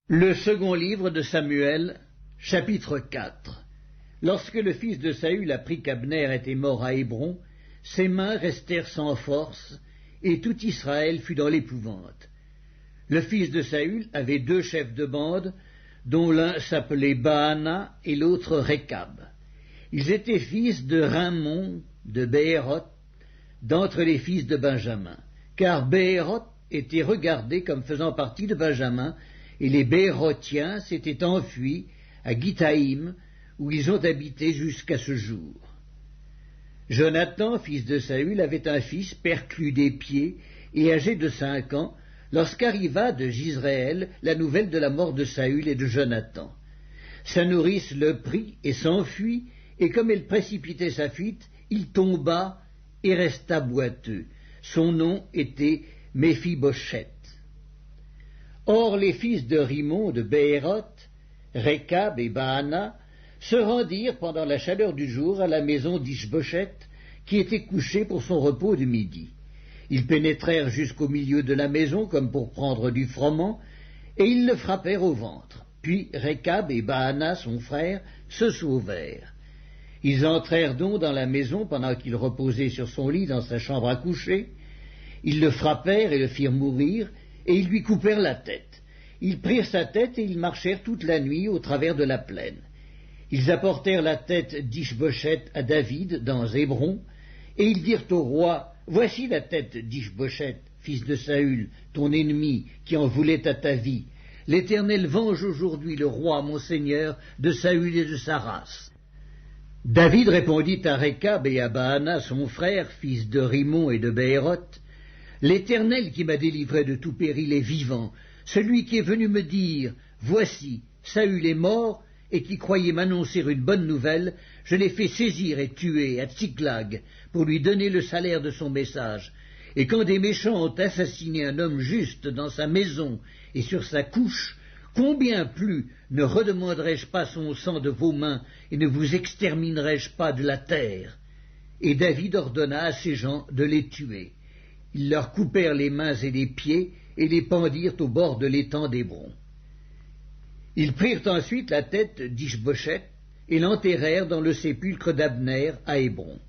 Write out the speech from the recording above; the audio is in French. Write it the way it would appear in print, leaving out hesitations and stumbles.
Le second livre de Samuel, chapitre 4. Lorsque le fils de Saül apprit qu'Abner était mort à Hébron, ses mains restèrent sans force, et tout Israël fut dans l'épouvante. Le fils de Saül avait 2 chefs de bande, dont l'un s'appelait Baana et l'autre Récab. Ils étaient fils de Rimmon, de Béhéroth, d'entre les fils de Benjamin, car Béhéroth était regardé comme faisant partie de Benjamin, et les Béérothiens s'étaient enfuis à Githaïm, où ils ont habité jusqu'à ce jour. Jonathan, fils de Saül, avait un fils perclus des pieds et âgé de 5 ans, lorsqu'arriva de Jizréel la nouvelle de la mort de Saül et de Jonathan. Sa nourrice le prit et s'enfuit, et comme elle précipitait sa fuite, il tomba et resta boiteux. Son nom était Méphibosheth. Or les fils de Rimmon, de Béhéroth, Récab et Baana, se rendirent pendant la chaleur du jour à la maison d'Ish-Bosheth, qui était couché pour son repos de midi. Ils pénétrèrent jusqu'au milieu de la maison comme pour prendre du froment, et ils le frappèrent au ventre. Puis Récab et Baana, son frère, se sauvèrent. Ils entrèrent donc dans la maison pendant qu'il reposait sur son lit dans sa chambre à coucher. Ils le frappèrent et le firent mourir, et ils lui coupèrent la tête. Ils prirent sa tête et ils marchèrent toute la nuit au travers de la plaine. Ils apportèrent la tête d'Ish-Bosheth à David dans Hébron, et ils dirent au roi, « Voici la tête d'Ish-Bosheth, fils de Saül, ton ennemi, qui en voulait à ta vie. L'Éternel venge aujourd'hui le roi, mon seigneur, de Saül et de sa race. » David répondit à Récab et à Baana, son frère, fils de Rimmon et de Béhéroth, « L'Éternel qui m'a délivré de tout péril est vivant, celui qui est venu me dire, « Voici, Saül est mort », et qui croyait m'annoncer une bonne nouvelle, je l'ai fait saisir et tuer à Tsiklag pour lui donner le salaire de son message. Et quand des méchants ont assassiné un homme juste dans sa maison et sur sa couche, combien plus ne redemanderai-je pas son sang de vos mains et ne vous exterminerai-je pas de la terre? Et David ordonna à ses gens de les tuer. Ils leur coupèrent les mains et les pieds et les pendirent au bord de l'étang d'Hébron. Ils prirent ensuite la tête d'Ish-Bosheth et l'enterrèrent dans le sépulcre d'Abner à Hébron.